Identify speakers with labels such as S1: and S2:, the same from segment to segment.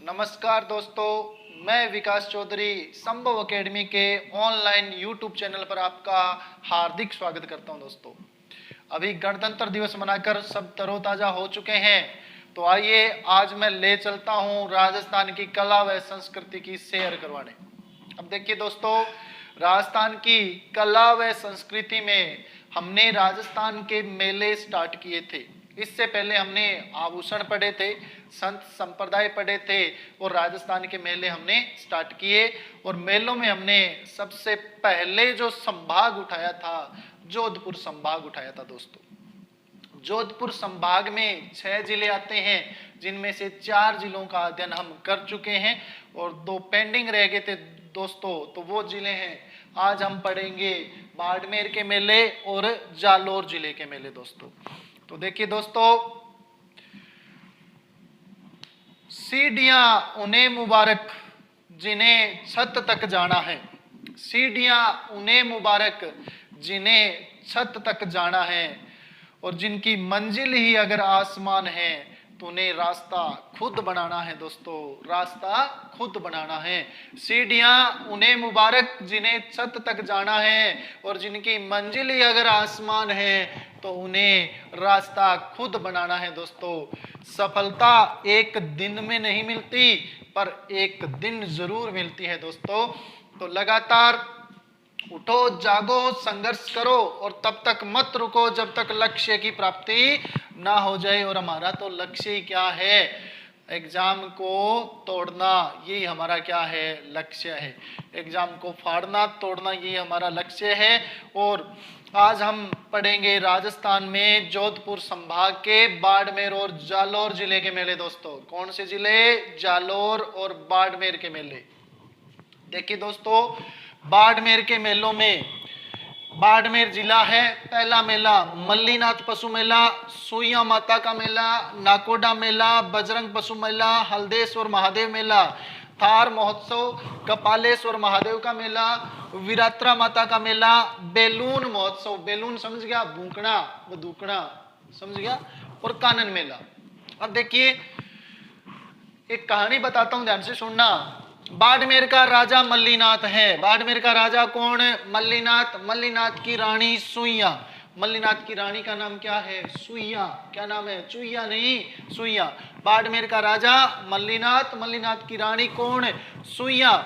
S1: नमस्कार दोस्तों, मैं विकास चौधरी संभव एकेडमी के ऑनलाइन यूट्यूब चैनल पर आपका हार्दिक स्वागत करता हूं। दोस्तों, अभी गणतंत्र दिवस मनाकर सब तरोताजा हो चुके हैं, तो आइए आज मैं ले चलता हूं राजस्थान की कला व संस्कृति की सैर करवाने। अब देखिए दोस्तों, राजस्थान की कला व संस्कृति में हमने राजस्थान के मेले स्टार्ट किए थे। इससे पहले हमने आभूषण पढ़े थे, संत संप्रदाय पढ़े थे और राजस्थान के मेले हमने स्टार्ट किए। और मेलों में हमने सबसे पहले जो संभाग उठाया था, जोधपुर संभाग उठाया था। दोस्तों, जोधपुर संभाग में 6 जिले आते हैं, जिनमें से 4 जिलों का अध्ययन हम कर चुके हैं और 2 पेंडिंग रह गए थे दोस्तों। तो वो जिले हैं, आज हम पढ़ेंगे बाड़मेर के मेले और जालोर जिले के मेले। दोस्तों, तो देखिए दोस्तों, सीढ़ियां उन्हें मुबारक जिन्हें छत तक जाना है। सीढ़ियां उन्हें मुबारक जिन्हें छत तक जाना है, और जिनकी मंजिल ही अगर आसमान है तो उन्हें रास्ता खुद बनाना है। दोस्तों, रास्ता खुद बनाना है। सीढ़ियां उन्हें मुबारक जिन्हें छत तक जाना है, और जिनकी मंजिल ही अगर आसमान है तो उन्हें रास्ता खुद बनाना है। दोस्तों, सफलता एक दिन में नहीं मिलती, पर एक दिन जरूर मिलती है। दोस्तों, तो लगातार उठो, जागो, संघर्ष करो और तब तक मत रुको जब तक लक्ष्य की प्राप्ति ना हो जाए। और हमारा तो लक्ष्य ही क्या है? एग्जाम को तोड़ना, यही हमारा क्या है? लक्ष्य है। एग्जाम को फाड़ना, तोड़ना, यही हमारा लक्ष्य है। और आज हम पढ़ेंगे राजस्थान में जोधपुर संभाग के बाड़मेर और जालोर जिले के मेले। दोस्तों, कौन से जिले? जालोर और बाड़मेर के मेले। देखिए दोस्तों, बाड़मेर के मेलों में बाड़मेर जिला है। पहला मेला मल्लीनाथ पशु मेला, सुइया माता का मेला, नाकोडा मेला, बजरंग पशु मेला, हल्देश्वर महादेव मेला, थार महोत्सव, कपालेश्वर महादेव का मेला, विरात्रा माता का मेला, बेलून महोत्सव, बेलून समझ गया, भूकना बदूकना समझ गया, और कानन मेला। अब देखिए, एक कहानी बताता हूं, ध्यान से सुनना। बाड़मेर का राजा मल्लीनाथ है। बाड़मेर का राजा कौन? मल्लीनाथ। मल्लीनाथ की रानी सुइया। मल्लीनाथ की रानी का नाम क्या है? सुइया। क्या नाम है? चुइया नहीं, सुइया। बाड़मेर का राजा मल्लीनाथ, मल्लीनाथ की रानी कौन? सुइया।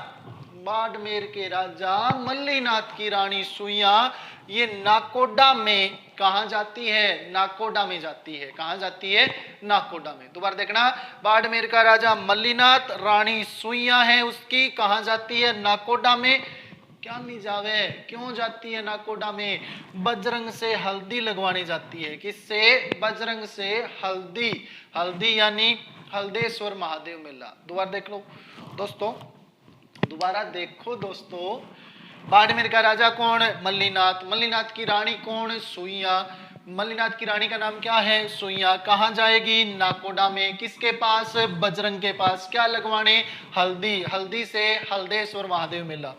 S1: बाड़मेर के राजा मल्लीनाथ की रानी सुइया ये नाकोडा में कहा जाती है? नाकोडा में जाती है। कहां जाती है? नाकोडा में। दोबारा देखना, बाड़मेर का राजा मल्लीनाथ, रानी सुइया है उसकी, कहां जाती है? नाकोडा में। क्या नहीं जावे? क्यों जाती है नाकोडा में? बजरंग से हल्दी लगवाने जाती है। किससे? बजरंग से हल्दी। हल्दी यानी हल्देश्वर महादेव मेला। दोबारा देख लो दोस्तों, दोबारा देखो दोस्तों, बाड़मेर का राजा कौन? मल्लीनाथ। मल्लीनाथ की रानी कौन? सुइया। मल्लीनाथ की रानी का नाम क्या है? सुइया। कहां जाएगी? नाकोडा में। किसके पास? बजरंग के पास। क्या लगवाने? हल्दी। हल्दी से हल्देश्वर महादेव मेला।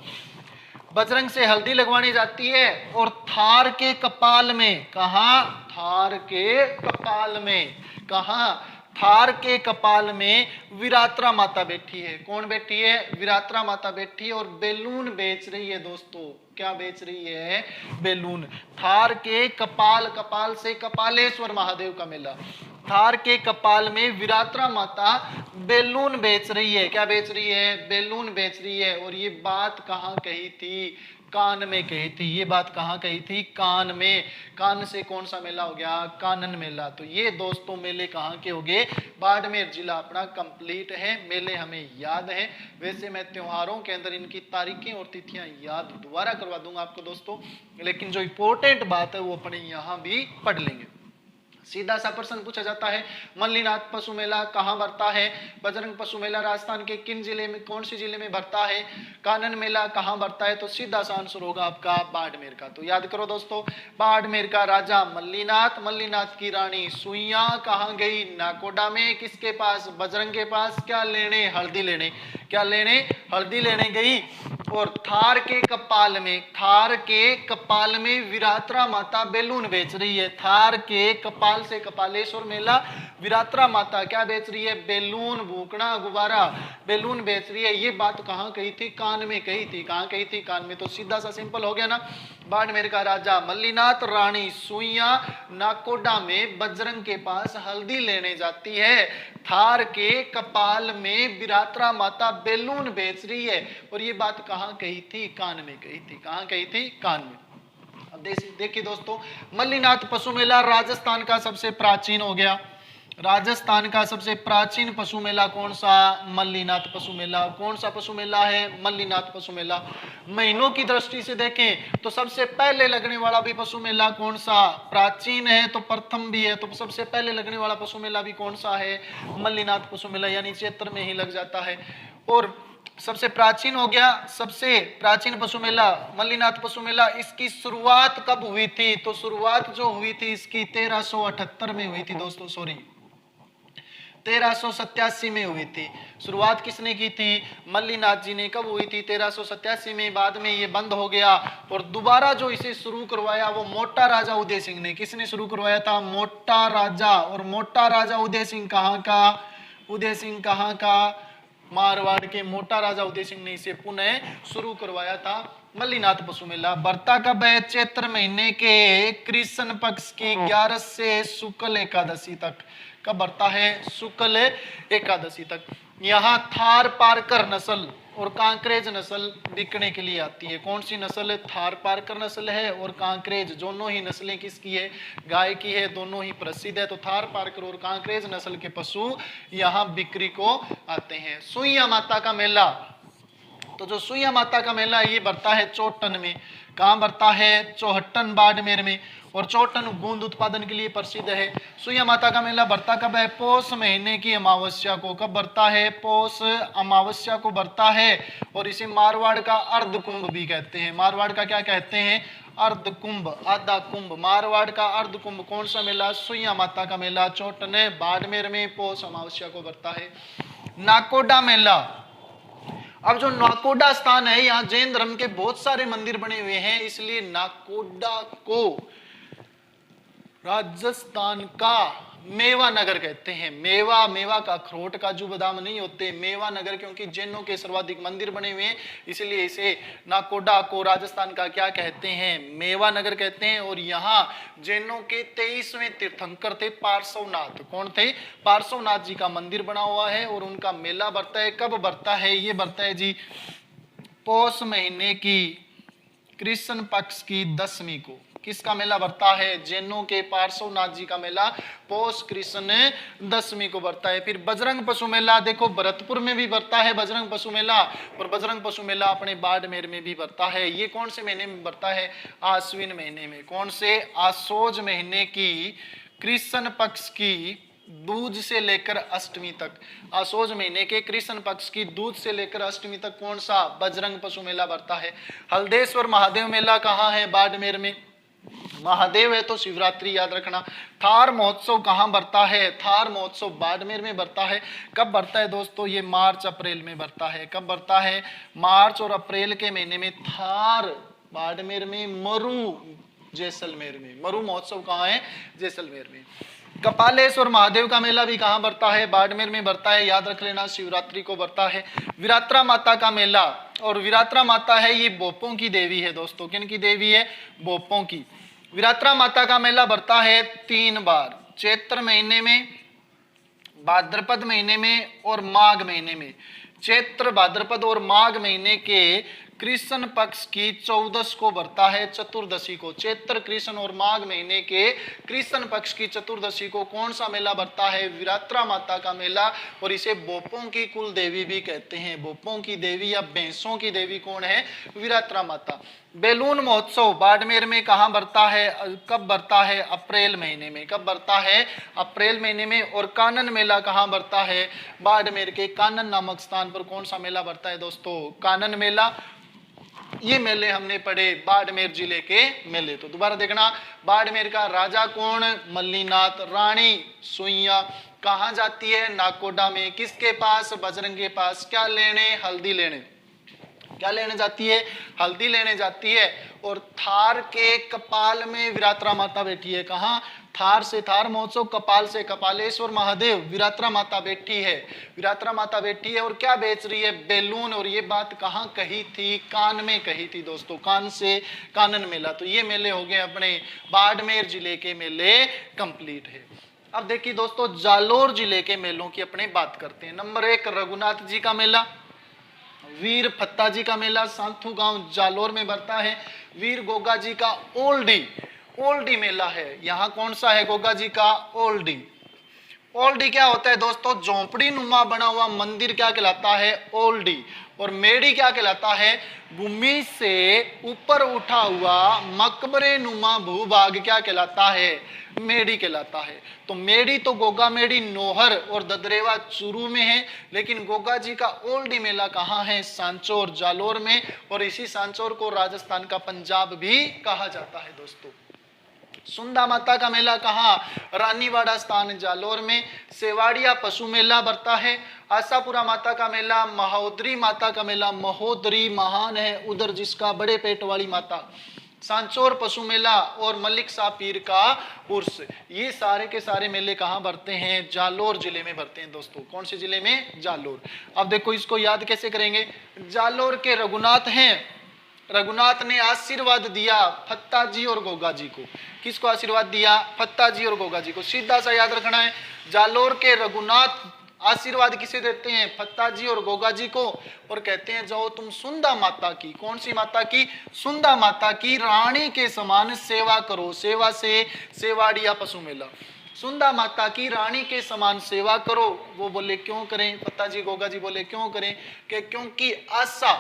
S1: बजरंग से हल्दी लगवानी जाती है, और थार के कपाल में, कहा? थार के कपाल में। कहा? थार के कपाल में विरात्रा माता बैठी है। कौन बैठी है? विरात्रा माता बैठी है, और बेलून बेच रही है। दोस्तों, क्या बेच रही है? बेलून। थार के कपाल, कपाल से कपालेश्वर महादेव का मेला। थार के कपाल में विरात्रा माता बेलून बेच रही है। क्या बेच रही है? बेलून बेच रही है। और ये बात कहाँ कही थी? कान में कही थी। ये बात कहाँ कही थी? कान में। कान से कौन सा मेला हो गया? कानन मेला। तो ये दोस्तों मेले कहाँ के हो गए? बाड़मेर जिला अपना कंप्लीट है। मेले हमें याद हैं। वैसे मैं त्योहारों के अंदर इनकी तारीखें और तिथियां याद दोबारा करवा दूंगा आपको दोस्तों, लेकिन जो इंपॉर्टेंट बात है वो अपने यहाँ भी पढ़ लेंगे। सीधा सा प्रश्न पूछा जाता है, मल्लीनाथ पशु मेला कहाँ भरता है? बजरंग पशु मेला राजस्थान के किन जिले में, कौन सी जिले में भरता है? कानन मेला कहाँ भरता है? तो सीधा सा आंसर होगा आपका बाड़मेर का। तो याद करो दोस्तों, बाड़मेर का राजा मल्लीनाथ, मल्लीनाथ की रानी सुइया कहाँ गई? नाकोडा में। किसके पास? बजरंग के पास। क्या लेने? हल्दी लेने। क्या लेने? हल्दी लेने गई। और थार के कपाल में विरात्रा माता बैलून बेच रही है। थार के कपाल से कपालेश्वर मेला विरात्रा माता क्या बेच रही है? बैलून, भूकना, गुब्बारा, बैलून बेच रही है। ये बात कहाँ कही थी? कान में कही थी। कहाँ कही थी? कान में। तो सीधा सा सिंपल हो गया ना। बाड़मेर का राजा मल्लीनाथ, रानी सुइया नाकोडा में बजरंग के पास हल्दी लेने जाती है। थार के कपाल में विरात्रा माता बैलून बेच रही है। और ये बात कहाँ कही थी? कान में कही थी। कहाँ कही थी? कान में। अब देखिए दोस्तों, मल्लीनाथ पशु मेला राजस्थान का सबसे प्राचीन हो गया। राजस्थान का सबसे प्राचीन पशु मेला कौन सा? मल्लीनाथ पशु मेला। कौन सा पशु मेला है? मल्लीनाथ पशु मेला। महीनों की दृष्टि से देखें तो सबसे पहले लगने वाला भी पशु मेला कौन सा? प्राचीन है तो प्रथम भी है, तो सबसे पहले लगने वाला पशु मेला भी कौन सा है? मल्लीनाथ पशु मेला, यानी चैत्र में ही लग जाता है। और सबसे प्राचीन हो गया, सबसे प्राचीन पशु मेला मल्लीनाथ पशु मेला। इसकी शुरुआत कब हुई थी? तो शुरुआत जो हुई थी इसकी 1378 में हुई थी दोस्तों, सॉरी 1387 में हुई थी। शुरुआत किसने की थी? मल्लीनाथ जी ने। कब हुई थी? 1387 में। बाद में ये बंद हो गया और दोबारा जो इसे शुरू करवाया वो मोटा राजा उदय सिंह ने। किसने शुरू करवाया था? मोटा राजा। और मोटा राजा उदय सिंह कहाँ का? उदय सिंह कहाँ का? मारवाड़ के मोटा राजा उदय सिंह ने इसे पुनः शुरू करवाया था मल्लीनाथ पशु मेला। बरता कब है? चैत्र महीने के कृष्ण पक्ष की 11 से शुक्ल एकादशी तक। कब बरता है? शुक्ल एकादशी तक। यहाँ थार पारकर नस्ल और कांकरेज नस्ल बिकने के लिए आती है। कौन सी नस्ल? थार पारकर नस्ल है और कांकरेज, दोनों ही नस्लें किसकी है? गाय की है। दोनों ही प्रसिद्ध है। तो थार पारकर और कांकरेज नस्ल के पशु यहाँ बिक्री को आते हैं। सुइया माता का मेला, तो जो सुइया माता का मेला ये बरता है चौटन में। कहाँ बरता है? चौहट्टन बाड़मेर में। और चौटन गूंद उत्पादन के लिए प्रसिद्ध है। सुइया माता का मेला बरता कब है? पौष महीने की अमावस्या को। कब बरता है? पौष अमावस्या को बरता है। और इसे मारवाड़ का अर्ध कुंभ भी कहते हैं। मारवाड़ का क्या कहते हैं? अर्ध कुंभ, आधा कुंभ। मारवाड़ का अर्ध कुंभ कौन सा मेला? सुइया माता का मेला चौटन बाड़मेर में पौष अमावस्या को बरता है। नाकोडा मेला, अब जो नाकोडा स्थान है यहाँ जैन धर्म के बहुत सारे मंदिर बने हुए हैं, इसलिए नाकोडा को राजस्थान का मेवा नगर कहते हैं। मेवा का अखरोट, काजू बादाम नहीं होते, मेवा नगर, क्योंकि जैनों के सर्वाधिक मंदिर बने हुए हैं इसलिए इसे नाकोडा को राजस्थान का क्या कहते हैं? मेवा नगर कहते हैं। और यहाँ जैनों के 23वें तीर्थंकर थे पार्श्वनाथ। कौन थे? पार्श्वनाथ जी का मंदिर बना हुआ है और उनका मेला बरता है। कब बरता है? ये बरता है जी पौष महीने की कृष्ण पक्ष की 10वीं को। किसका मेला बरता है? जैनों के पार्श्वनाथ जी का मेला पौष कृष्ण 10वीं को बरता है। फिर बजरंग पशु मेला, देखो भरतपुर में भी बरता है बजरंग पशु मेला, और बजरंग पशु मेला अपने बाड़मेर में भी बरता है। ये कौन से महीने में बरता है? आश्विन महीने में। कौन से? आशोज महीने की कृष्ण पक्ष की दूज से लेकर अष्टमी तक। आशोज महीने के कृष्ण पक्ष की दूज से लेकर अष्टमी तक कौन सा? बजरंग पशु मेला बरता है। हल्देश्वर महादेव मेला कहाँ है? बाड़मेर में। महादेव है तो शिवरात्रि याद रखना। थार महोत्सव कहाँ बरता है? थार महोत्सव बाड़मेर में बरता है। कब बरता है दोस्तों? ये मार्च अप्रैल में बरता है। कब बरता है? मार्च और अप्रैल के महीने में। थार बाड़मेर में, मरु जैसलमेर में। मरु महोत्सव कहाँ है? जैसलमेर में। कपालेश्वर महादेव का मेला भी कहाँ बरता है? बाड़मेर में बरता है, याद रख लेना, शिवरात्रि को बरता है। विरात्रा माता का मेला, और विरात्रा माता है ये भोपों की देवी है दोस्तों। किन की देवी है? भोपों की। विरात्रा माता का मेला बरता है 3 बार, चैत्र महीने में, भाद्रपद महीने में और माघ महीने में। चैत्र, भाद्रपद और माघ महीने के कृष्ण पक्ष की 14 को बरता है, चतुर्दशी को। चैत्र, कृष्ण और माघ महीने के कृष्ण पक्ष की चतुर्दशी को कौन सा मेला बरता है? विरात्रा माता का मेला। और इसे भोपों की कुल देवी भी कहते हैं। भोपों की देवी या भैंसों की देवी कौन है? विरात्रा माता। बैलून महोत्सव बाड़मेर में कहाँ बरता है? कब बरता है? अप्रैल महीने में। कब बरता है? अप्रैल महीने में। और कानन मेला कहाँ बरता है? बाड़मेर के कानन नामक स्थान पर कौन सा मेला बरता है दोस्तों? कानन मेला। ये मेले हमने पढ़े बाड़मेर जिले के मेले। तो दोबारा देखना, बाड़मेर का राजा कौन? मल्लीनाथ। रानी सुइया कहाँ जाती है? नाकोडा में। किसके पास? बजरंग के पास। क्या लेने? हल्दी लेने। क्या लेने जाती है? हल्दी लेने जाती है। और थार के कपाल में विरात्रा माता बैठी है। कहाँ? थार से थार महोत्सव, कपाल से कपालेश्वर महादेव, विरात्रा माता बैठी है। विरात्रा माता बैठी है और क्या बेच रही है? बैलून। और ये बात कहाँ कही थी? कान में कही थी दोस्तों, कान से कानन मेला। तो ये मेले हो गए अपने बाड़मेर जिले के मेले कंप्लीट है। अब देखिए दोस्तों, जालोर जिले के मेलों की अपने बात करते हैं। नंबर 1 रघुनाथ जी का मेला, वीर फत्ता जी का मेला सांथू गांव जालोर में बढ़ता है। वीर गोगा जी का ओल्डी मेला है। यहाँ कौन सा है? गोगा जी का ओल्डी। ओल्डी क्या होता है दोस्तों? झोंपड़ी नुमा बना हुआ मंदिर क्या कहलाता है? ओल्डी। और मेड़ी क्या कहलाता है? भूमि से ऊपर उठा हुआ मकबरे नुमा भूभाग क्या कहलाता है? मेड़ी कहलाता है। तो मेड़ी तो गोगा मेड़ी नोहर और ददरेवा चूरू में है, लेकिन गोगा जी का ओल्डी मेला कहाँ है? सांचौर जालोर में। और इसी सांचौर को राजस्थान का पंजाब भी कहा जाता है दोस्तों। सुंदा माता का मेला कहाँ? रानीवाड़ा स्थान जालोर में। सेवाड़िया पशु मेला बढ़ता है। आशापुरा माता का मेला, महोदरी माता का मेला, महोदरी महान है उधर जिसका बड़े पेट वाली माता। सांचौर पशु मेला और मलिक शाह पीर का उर्स, ये सारे के सारे मेले कहाँ बढ़ते हैं? जालोर जिले में बढ़ते हैं दोस्तों। कौन से जिले में? जालोर। अब देखो इसको याद कैसे करेंगे? जालोर के रघुनाथ हैं। रघुनाथ ने आशीर्वाद दिया फत्ता जी और गोगा जी को। किसको आशीर्वाद दिया? फत्ता जी और गोगा जी को। सीधा सा याद रखना है। जालोर के रघुनाथ आशीर्वाद किसे देते हैं? फत्ता जी और गोगा जी को। और कहते हैं जाओ तुम सुंदा माता की, कौन सी माता की? सुंदा माता की रानी के समान सेवा करो। सेवा से सेवाड़िया पशु मेला। सुंदा माता की रानी के समान सेवा करो। वो बोले क्यों करें? फत्ता जी गोगा जी बोले क्यों करें? कि क्योंकि आशा।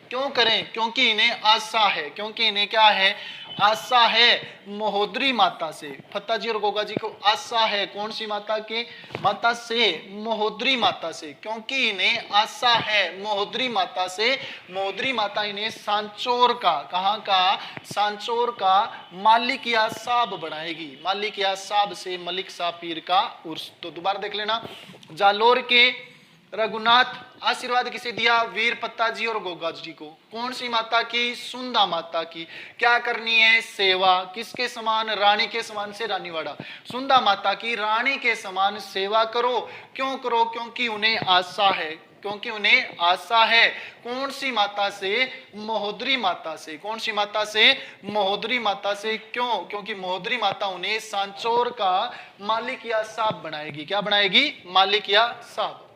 S1: क्यों करें? क्योंकि इन्हें आशा है। क्योंकि इन्हें क्या है? आशा है महोदरी माता से। फत्ता जी और गोगा जी को आशा है कौन सी माता के? माता से, महोदरी माता से। क्योंकि इन्हें आशा है महोदरी माता से। महोदरी माता इन्हें सांचौर का, कहाँ का? सांचौर का मालिक या साब बनाएगी। मालिक या साब से मलिक शाह पीर का उर्स। तो दोबारा देख लेना। जालोर के रघुनाथ आशीर्वाद किसे दिया? वीर फत्ता जी और गोगा जी को। कौन सी माता की? सुंदा माता की। क्या करनी है? सेवा। किसके समान? रानी के समान से रानीवाड़ा। सुंदा माता की रानी के समान सेवा करो। क्यों करो? क्योंकि उन्हें आशा है। क्योंकि उन्हें आशा है कौन सी माता से? महोदरी माता से। कौन सी माता से? महोदरी माता से। क्यों? क्योंकि महोदरी माता उन्हें सांचौर का मालिक या साब बनाएगी। क्या बनाएगी? मालिक या साब।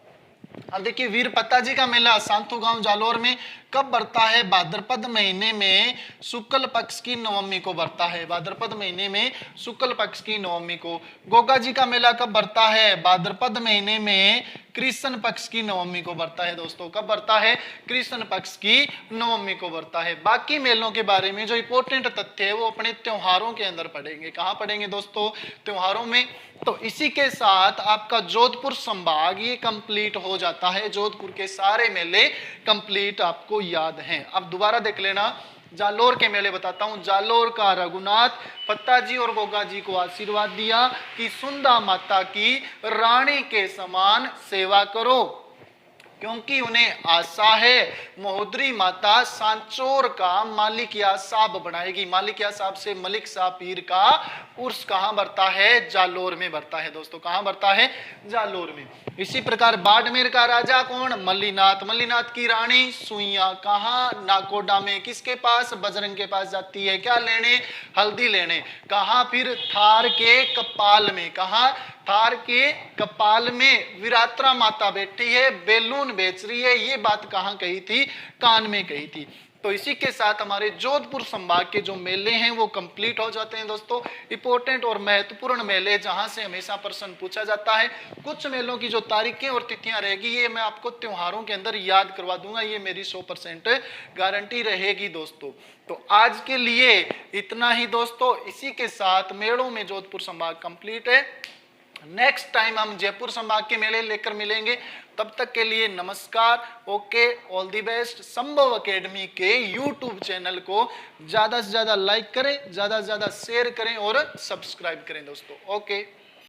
S1: अब देखिए वीर फत्ता जी का मेला सांथू गांव जालोर में कब बढ़ता है? भाद्रपद महीने में शुक्ल पक्ष की नवमी को बढ़ता है। भाद्रपद महीने में शुक्ल पक्ष की नवमी को। गोगा जी का मेला कब बढ़ता है? भाद्रपद महीने में कृष्ण पक्ष की नवमी को बढ़ता है दोस्तों। कब बढ़ता है? कृष्ण पक्ष की नवमी को बढ़ता है। बाकी मेलों के बारे में जो इंपॉर्टेंट तथ्य है वो अपने त्योहारों के अंदर पढ़ेंगे। कहाँ पढ़ेंगे दोस्तों? त्योहारों में। तो इसी के साथ आपका जोधपुर संभाग ये कंप्लीट हो जाता है। जोधपुर के सारे मेले कंप्लीट आपको याद हैं। अब दोबारा देख लेना। जालोर के मेले बताता हूं। जालोर का रघुनाथ फत्ता जी और गोगा जी को आशीर्वाद दिया कि सुंदा माता की रानी के समान सेवा करो, क्योंकि उन्हें आशा है महोदरी माता सांचौर का मालिक या साब बनाएगी। मालिक या साब से मलिक शाह पीर का उर्स कहाँ बढ़ता है? जालोर में बढ़ता है दोस्तों। कहाँ बढ़ता है? जालोर में। इसी प्रकार बाड़मेर का राजा कौन? मल्लीनाथ। मल्लीनाथ की रानी सुइया कहाँ? नाकोडा में। किसके पास? बजरंग के पास जाती है। क्या लेने? हल्दी लेने। कहाँ? फिर थार के कपाल में। कहाँ? थार के कपाल में विरात्रा माता बैठी है, बैलून बेच रही है। ये बात कहाँ कही थी? कान में कही थी। तो इसी के साथ हमारे जोधपुर संभाग के जो मेले हैं वो कंप्लीट हो जाते हैं दोस्तों। इंपॉर्टेंट और महत्वपूर्ण मेले जहां से हमेशा प्रश्न पूछा जाता है। कुछ मेलों की जो तारीखें और तिथियां रहेगी ये मैं आपको त्योहारों के अंदर याद करवा दूंगा। ये मेरी 100% गारंटी रहेगी दोस्तों। तो आज के लिए इतना ही दोस्तों। इसी के साथ मेलों में जोधपुर संभाग कंप्लीट है। नेक्स्ट टाइम हम जयपुर संभाग के मेले लेकर मिलेंगे। तब तक के लिए नमस्कार। Okay, all the best. संभव एकेडमी के यूट्यूब चैनल को ज्यादा से ज्यादा लाइक करें, ज्यादा से ज्यादा शेयर करें और सब्सक्राइब करें दोस्तों। ओके।